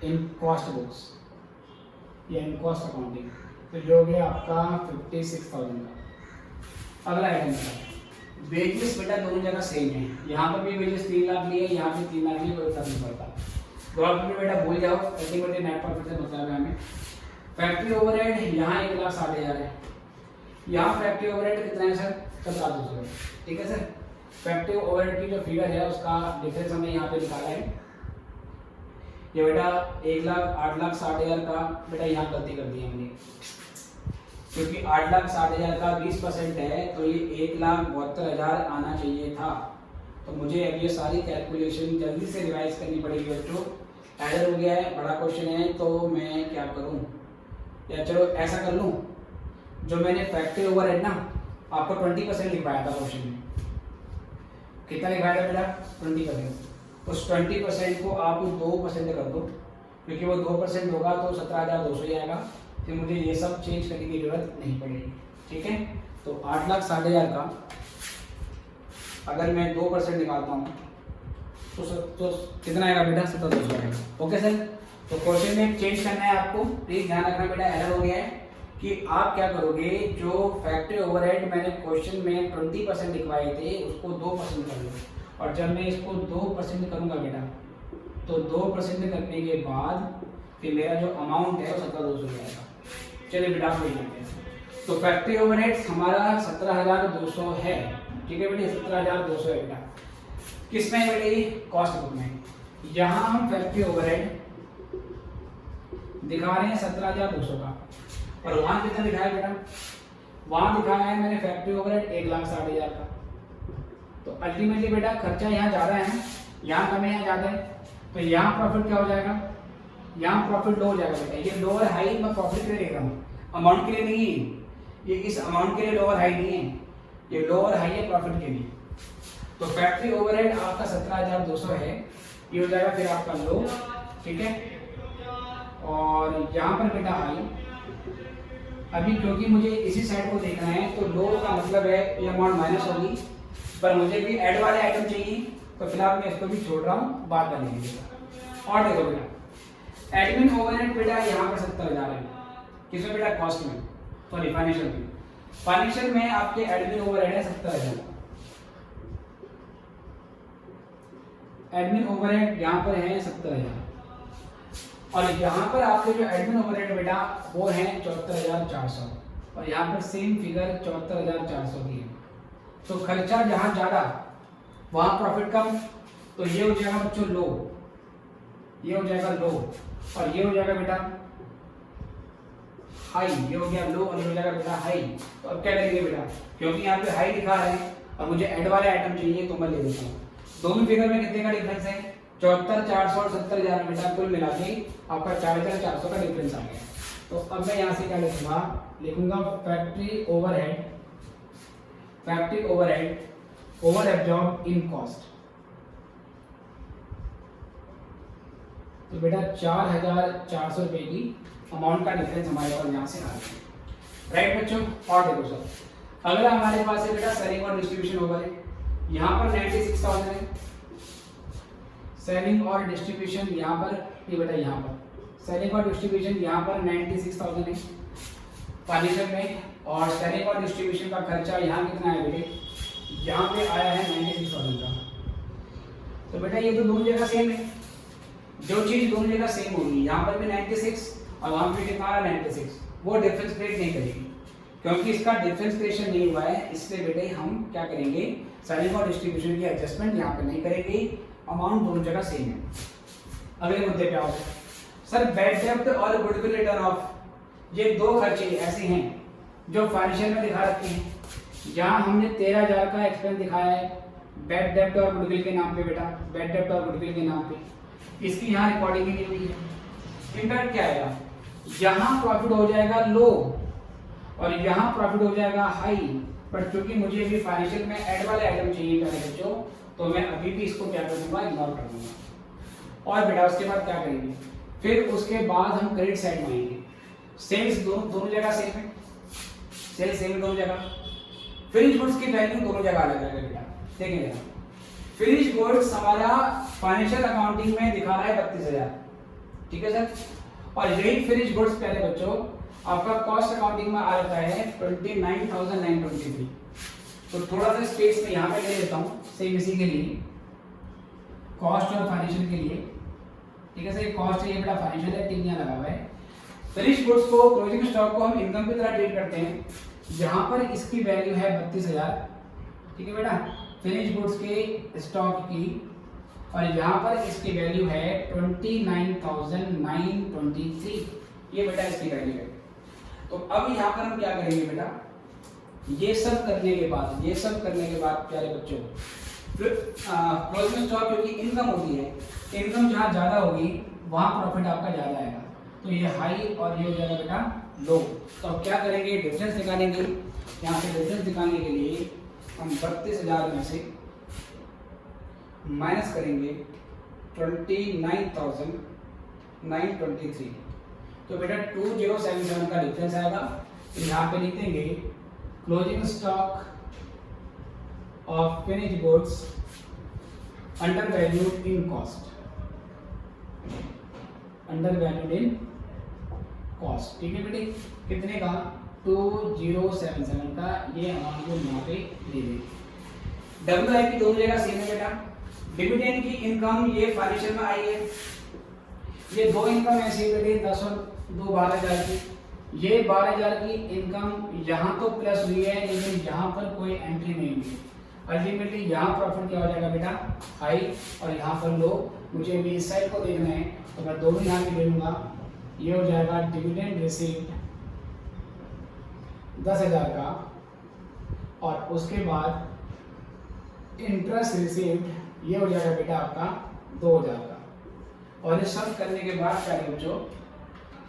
in cost books या इन कॉस्ट अकाउंटिंग। तो ये हो गया आपका 56,000 का। अगला आइटम का वेजेस बेटा दोनों जगह सेम है, यहाँ पर भी वेजेस 3 लाख लिए, यहाँ पे 3 लाख लिए, कोई फर्क नहीं पड़ता। गवर्नमेंट में बेटा भूल जाओ, अल्टीमेटली नेट प्रॉफिट से मतलब है हमें। फैक्ट्री ओवरहेड यहाँ 1,60,000 है, यहाँ फैक्ट्री ओवरहेड कितना है सर 17,200, ठीक है सर। फैक्ट्री ओवरहेड की जो फिगर है उसका डिफरेंस हमने यहाँ पे निकाला है, ये बेटा 8,60,000 का बेटा यहाँ गलती कर दी हमने, क्योंकि 8,60,000 का 20% है तो ये 1,72,000 आना चाहिए था। तो मुझे अब ये सारी कैलकुलेशन जल्दी से रिवाइज करनी पड़ेगी बच्चों, एरर हो गया है, बड़ा क्वेश्चन है तो मैं क्या करूं, या चलो ऐसा कर लूं, जो मैंने फैक्ट्री ओवरहेड ना आपको 20% लिखवाया था क्वेश्चन में, कितना लिखवाया था बेटा 20%, उस 20% को आप 2% कर दो, क्योंकि वो 2% होगा तो 17,200 ही आएगा, फिर मुझे ये सब चेंज करने की जरूरत नहीं पड़ेगी, ठीक है। तो 8,60,000 का अगर मैं 2% निकालता हूँ तो कितना आएगा बेटा 17,200 आएगा, ओके सर। तो क्वेश्चन में चेंज करना है आपको, प्लीज ध्यान रखना बेटा, एरर हो गया है कि आप क्या करोगे, जो फैक्ट्री ओवरहेड मैंने क्वेश्चन में 20% लिखवाए थे उसको 2% कर लो, और जब मैं इसको 2% करूंगा बेटा तो 2% करने के बाद फिर मेरा जो अमाउंट है वो 17,200 आएगा। चलिए बेटा कोई नहीं, तो फैक्ट्री ओवरहेड हमारा 17,200 है, ठीक है बेटा 17,200 है बेटा, किस में है बेटा ये कॉस्ट बुक में। यहाँ हम फैक्ट्री ओवरहेड दिखा रहे हैं 17,200 का, और वहां कितना दिखाया बेटा, वहां दिखाया है मैंने फैक्ट्री ओवरहेड 1,60,000 का। तो अल्टीमेटली बेटा खर्चा यहाँ ज्यादा है ना, यहाँ कम है यहाँ ज्यादा है, तो यहाँ प्रॉफिट क्या हो जाएगा, यहाँ प्रॉफिट लो हो जाएगा बेटा। ये लोअर हाई मैं प्रॉफिट के लिए देख रहा हूँ, अमाउंट के लिए नहीं है, ये इस अमाउंट के लिए लोअर हाई नहीं है, ये लोअर हाई है प्रॉफिट के लिए। तो फैक्ट्री ओवरहेड आपका 17,200 है, ये हो जाएगा फिर आपका लो, ठीक है। और यहाँ पर बेटा हाई, अभी क्योंकि मुझे इसी साइड को देखना है तो लो का मतलब है ये अमाउंट माइनस होगी, पर मुझे भी ऐड वाले आइटम चाहिए, तो फिलहाल मैं इसको भी छोड़ रहा हूँ, बाद में लेंगे। और देखो बेटा एडमिन ओवरहेड बेटा यहाँ पर 70,000 है, किसमें बेटा कॉस्ट में, सॉरी फाइनेंशियल में, फाइनेंशियल में आपके एडमिन ओवरहेड है 70,000, एडमिन ओवरहेड यहाँ पर है 70,000, और यहाँ पर आपके जो एडमिन ओवरहेड बेटा वो है 74,400, और यहाँ पर सेम फिगर 74,400 की है। तो खर्चा जहाँ ज्यादा वहां प्रॉफिट कम, तो ये हो जाएगा बच्चों लो, ये हो जाएगा लो, और ये हो जाएगा बेटा हाई, ये हो गया लो और ये हो जाएगा बेटा हाई। तो अब क्या करेंगे बेटा, क्योंकि यहाँ पे हाई दिखा रहे हैं और मुझे ऐड वाले आइटम चाहिए तो मैं ले लेता हूँ। दोनों फिगर में कितने का डिफरेंस है, 74,400 और 70,000 बेटा कुल मिला के आपका 4,400 का डिफरेंस आ गया। तो अब मैं यहाँ से क्या लिखूंगा factory overhead, factory overhead over absorb in cost. तो बेटा 4,400 रुपए की अमाउंट का डिफरेंस हमारे पास यहाँ से आ गया, राइट बच्चों। और देखो सर अगला हमारे पास है बेटा सेलिंग और डिस्ट्रीब्यूशन ओवरहेड, यहाँ पर 96,000 है, सेलिंग और डिस्ट्रीब्यूशन यहाँ पर, ये बेटा यहाँ पर सेलिंग और डिस्ट्रीब्यूशन यहाँ पर 96,000 है फाइनेंशियल में, और सेलिंग और डिस्ट्रीब्यूशन का खर्चा यहाँ कितना है बेटे, यहाँ पे आया है 96,000 का। तो बेटा ये तो दोनों जगह सेम है, जो चीज दोनों जगह सेम होगी, यहाँ पर भी 96 और वहाँ पे कितना आया 96, वो डिफरेंस क्रिएट नहीं करेगी, क्योंकि इसका डिफरेंस क्रिएशन नहीं हुआ है, इसलिए बेटे हम क्या करेंगे सेलिंग और डिस्ट्रीब्यूशन की एडजस्टमेंट यहाँ पे नहीं करेंगे, अमाउंट दोनों जगह सेम है। अगले मुद्दे पे आओ सर, बैड डेब्ट और गुडविल रिटर्न ऑफ, ये दो खर्चे ऐसे हैं जो फाइनेंशियल में दिखा रखे हैं। यहाँ हमने 13,000 का एक्सपेंस दिखाया है बैड डेब्ट और गुडविल के नाम पे बेटा, बैड डेब्ट और गुडविल के नाम पे, इसकी यहाँ रिकॉर्डिंग ही नहीं हुई है। इम्पैक्ट क्या आएगा, यहाँ प्रॉफिट हो जाएगा लो और यहाँ प्रॉफिट हो जाएगा हाई, पर चूंकि मुझे अभी फाइनेंशियल में ऐड वाले आइटम चाहिए मेरे बच्चों, तो मैं अभी भी इसको क्या कर दूंगा, इग्नोर कर दूंगा। और बेटा उसके बाद क्या करेंगे, फिर उसके बाद हम क्रेडिट साइड में आएंगे। सेल्स दोनों जगह सेम है, सेल्स सेम दोनों जगह, फिनिश गुड्स की वैल्यू दोनों जगह अलग अलग है बेटा। देखिए फिनिश गुड्स हमारा फाइनेंशियल अकाउंटिंग में दिखा रहा है 32,000, ठीक है सर, और यही फिनिश गुड्स पहले बच्चों आपका कॉस्ट अकाउंटिंग में आ जाता है 29,923। तो थोड़ा सा स्पेस में यहाँ पे ले लेता हूँ सेम इसी के लिए, कॉस्ट और फाइनेंशियल के लिए। ठीक है सर, कॉस्ट ये बेटा फाइनेंशियल है, टिक यहाँ लगा हुआ है। फिनिश गुड्स को, क्लोजिंग स्टॉक को हम इनकम की तरह ट्रीट करते हैं, जहां पर इसकी वैल्यू है 32,000। ठीक है बेटा, फिनिश गुड्स के स्टॉक की, और यहाँ पर इसकी वैल्यू है 29,923। ये बेटा इसकी वैल्यू है। तो अब यहाँ पर हम क्या करेंगे बेटा, ये सब करने के बाद प्यारे बच्चों, क्लोजिंग स्टॉक क्योंकि इनकम होती है, इनकम जहाँ ज्यादा होगी वहां प्रॉफिट आपका ज्यादा आएगा। तो ये हाई और ये हो जाएगा बेटा लो। तो अब क्या करेंगे, डिफरेंस निकालेंगे। यहाँ से डिफरेंस निकालने के लिए हम 32,000 में से माइनस करेंगे 29,923। तो बेटा 2077 का डिफरेंस आएगा। तो यहाँ पे लिख देंगे closing stock of finished goods under valued in cost, under valued in cost. ठीक है बेटे, कितने का 2077 का ये अमाउंट को यहाँ पे ले देंगे। WIP दोनों जगह सेम है बेटा। डिविडेंड की इनकम ये फाइनेंशियल में आई है, ये दो इनकम ऐसी बेटे 10 और 2 12,000 की। ये 12,000 की इनकम यहाँ तो प्लस हुई है, लेकिन यहाँ पर कोई एंट्री नहीं हुई। अल्टीमेटली यहाँ प्रॉफिट क्या हो जाएगा बेटा हाई, और यहाँ पर लो। मुझे भी इस साइड को देखना है तो मैं दोनों यहाँ पे ले लूंगा। ये हो जाएगा डिविडेंड रिसीव्ड 10,000 का, और उसके बाद इंटरेस्ट रिसीव्ड ये हो जाएगा बेटा आपका 2,000 का। और ये सब करने के बाद प्यारे बच्चों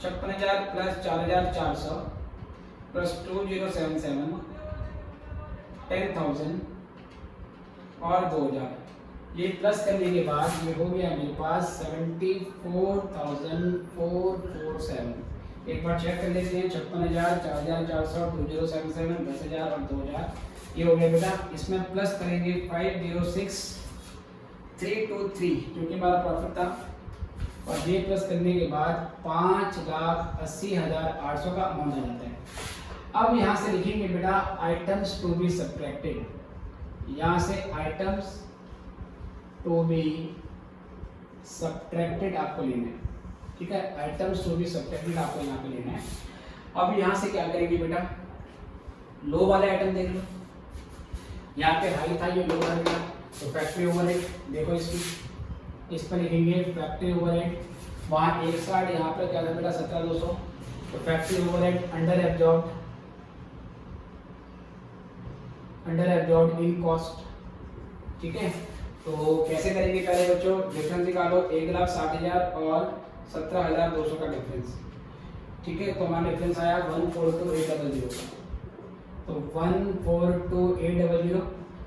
56,000 प्लस 4,400 प्लस 2077 10,000 और 2,000, ये प्लस करने के बाद ये हो गया मेरे पास 74,447। एक बार चेक कर लेते हैं, 56,000 4,400 2077 10,000 और 2,000, ये हो गया बेटा। इसमें प्लस करेंगे 506,323 जो कि हमारा प्रॉफिट था, और ये प्लस करने के बाद 5,80,800 का अमाउंट आ जाता है। अब यहाँ से लिखेंगे बेटा आइटम्स टू बी सब्ट्रैक्टेड, यहाँ से आइटम्स टू बी सब्ट्रैक्टेड आपको लेना है। ठीक है, आइटम्स टू बी सब्ट्रैक्टेड आपको यहाँ पे लेना है। अब यहाँ से क्या करेंगे बेटा, लो वाले आइटम देख लो, यहाँ पे हाई था, ये लो वाले था। तो फैक्ट्री ओवरहेड देखो इसकी, इस पर लिखेंगे फैक्ट्री ओवरहेड, वहाँ 61, यहाँ पर क्या था बेटा 17,200। तो factory overhead under absorbed in cost. ठीक है, तो कैसे करेंगे पहले बच्चों, डिफरेंस निकालो 1,60,000 और 17,200 का डिफरेंस। ठीक है, तो हमारा डिफरेंस आया 142,800। तो 142,800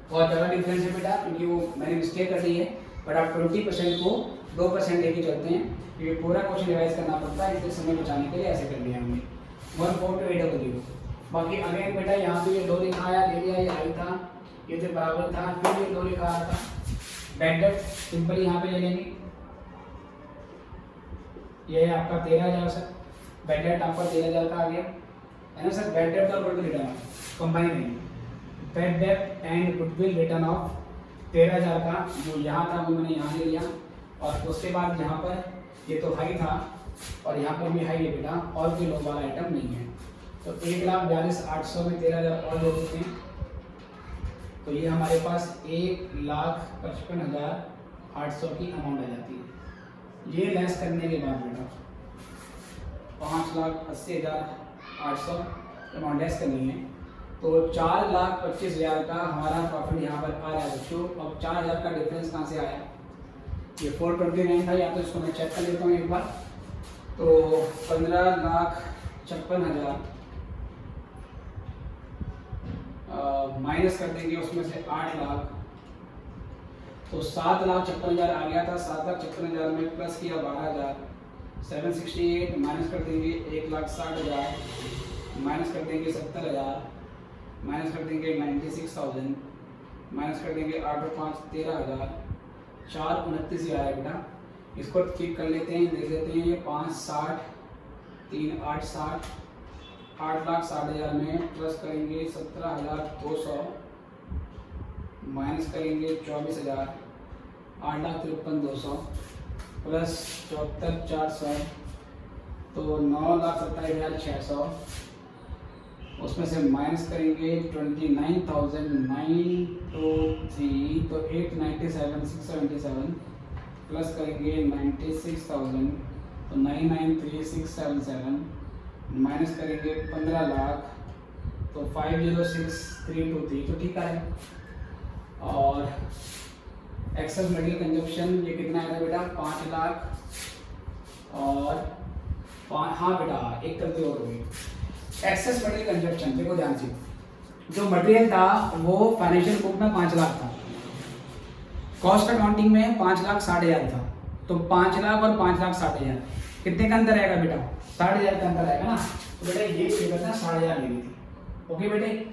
बहुत ज़्यादा डिफरेंस है बेटा, क्योंकि वो मैंने मिस्टेक कर दी है। बट आप 20% को 2% लेके चलते हैं, क्योंकि पूरा क्वेश्चन रिवाइज करना पड़ता है, इसलिए समय बचाने के लिए ऐसे कर लिया हमने 142,800। बाकी अगेन बेटा यहाँ पे ये 2 लिखा आया, ले लिया, ये आई था, ये तो बराबर था, फिर ये 2 लिखा आया था। बैड डेट सिंपल यहाँ पे ले लेंगे, ये है आपका 13,000 सर, बैड डेट आपका 13,000 का आ गया है ना सर। बैड डेट और गुडविल रिटर्न कंबाइन है, bad debt and goodwill return of 13,000 का जो यहाँ था वो मैंने यहाँ ले लिया। और उसके बाद यहाँ पर ये तो हाई था, और यहाँ पर भी हाई है बेटा, और कोई लो वाला आइटम नहीं है। तो 1,42,800 में 13,000 और ले देते हैं, तो ये हमारे पास 1,55,800 की अमाउंट आ जाती है। ये लेस करने के बाद बेटा 5,80,800 अमाउंट लेस करनी है, तो 4,25,000 का हमारा प्रॉफिट यहाँ पर आ रहा है बच्चों। अब 4,000 का डिफरेंस कहाँ से आया, ये 429 था, या तो इसको मैं चेक कर लेता हूँ एक बार। तो 15,56,000 माइनस कर देंगे उसमें से 8 लाख, तो 7,56,000 आ गया था। 7,56,000 में प्लस किया 12,000, 768 माइनस कर देंगे 1,60,000, माइनस कर देंगे 70,000, माइनस कर देंगे 96,000, माइनस कर देंगे 8 और 5 13,000, 4,29,000 है बेटा। इसको ठीक कर लेते हैं, देख लेते हैं, ये 5 60 3 8 60 8,60,000 में प्लस करेंगे 17,200 माइनस करेंगे 24,000, 8,53,200 प्लस 74,400 तो 9,27,600, उसमें से माइनस करेंगे 29,923 तो 897,677 प्लस करेंगे 96,000 तो 993,677 माइनस करेंगे 15 लाख तो 506,323 तो ठीक है। और एक्सेस मटेरियल कंजप्शन ये कितना आएगा बेटा 5 लाख और हाँ बेटा एक गलती और होगी। एक्सेस मटेरियल कंजप्शन देखो ध्यान से, जो मटेरियल था वो फाइनेंशियल बुक में 5 लाख था, कॉस्ट अकाउंटिंग में 5,60,000 था, तो 5 लाख और 5,60,000 कितने का अंतर आएगा बेटा 60,000 का अंतर आएगा ना। तो बेटा ये फिगर ना 60,000 लेनी थी। ओके बेटे,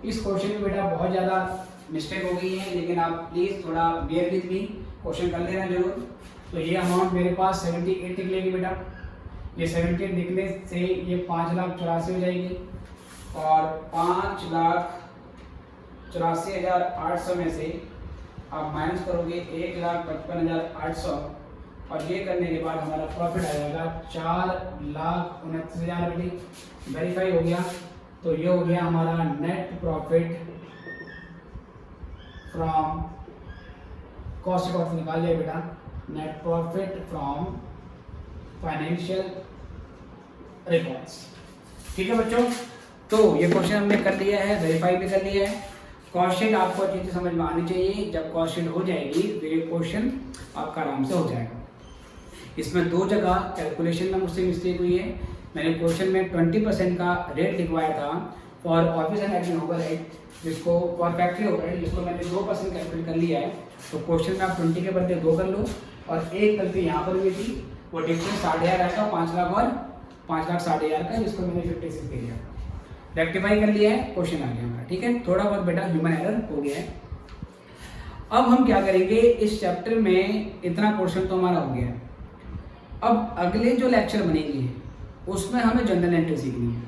इस क्वेश्चन में बेटा बहुत ज़्यादा मिस्टेक हो गई है, लेकिन आप प्लीज़ थोड़ा बेयर विथ मी, क्वेश्चन कर लेना जरूर। तो ये अमाउंट मेरे पास 78 निकलेगी बेटा, ये 78 निकलने से ये 5,84,000 हो जाएगी और 5,84,800 में से आप माइनस करोगे 1,55,800 और ये करने के बाद हमारा प्रॉफिट आ जाएगा 4,29,000 बेटी। वेरीफाई हो गया, तो ये हो गया हमारा net profit from cost account निकाल लिया बेटा, net profit from financial records. ठीक है बच्चों, तो ये क्वेश्चन हमने कर लिया है, वेरीफाई भी कर लिया है। कॉस्ट शीट आपको अच्छी से समझ में आनी चाहिए, जब कॉस्ट शीट हो जाएगी तो ये क्वेश्चन आपका आराम से हो जाएगा। इसमें 2 जगह कैलकुलेशन में मुझसे मिस्टेक हुई है। मैंने क्वेश्चन में 20% का रेट लिखवाया था for office and admin overhead, जिसको फॉर फैक्ट्री ओवरहेड, जिसको मैंने 2% कैलकुलेट कर लिया है। तो क्वेश्चन में आप 20 के बदले 2 कर लो, और एक गलती यहाँ पर हुई थी, वो डिफरेंस 60,000 आएगा, 5 लाख और 5,60,000 का, जिसको मैंने 56 दे दिया, रेक्टिफाई कर लिया है, क्वेश्चन आ गया हमारा। ठीक है, थोड़ा बहुत बेटा ह्यूमन एरर हो गया है। अब हम क्या करेंगे, इस चैप्टर में इतना पोर्शन तो हमारा हो गया है। अब अगले जो लेक्चर बनेंगे उसमें हमें जनरल एंट्री सीखनी है।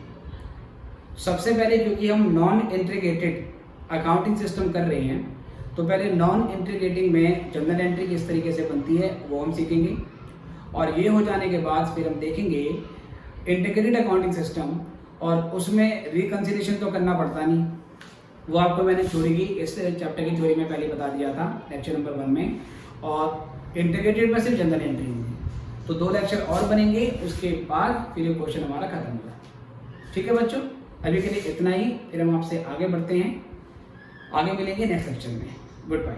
सबसे पहले क्योंकि हम नॉन इंटीग्रेटेड अकाउंटिंग सिस्टम कर रहे हैं, तो पहले नॉन इंटीग्रेटिंग में जनरल एंट्री किस तरीके से बनती है वो हम सीखेंगे, और ये हो जाने के बाद फिर हम देखेंगे इंटीग्रेटेड अकाउंटिंग सिस्टम, और उसमें रिकंसिलिएशन तो करना पड़ता नहीं, वो आपको मैंने थ्योरी की इस चैप्टर की थ्योरी में पहले बता दिया था लेक्चर नंबर 1 में, और इंटीग्रेटेड में सिर्फ जनरल एंट्री होगी। तो 2 लेक्चर और बनेंगे, उसके बाद फिर ये क्वेश्चन हमारा खत्म होगा। ठीक है बच्चों, अभी के लिए इतना ही, फिर हम आपसे आगे बढ़ते हैं, आगे मिलेंगे नेक्स्ट लेक्चर में। Good bye.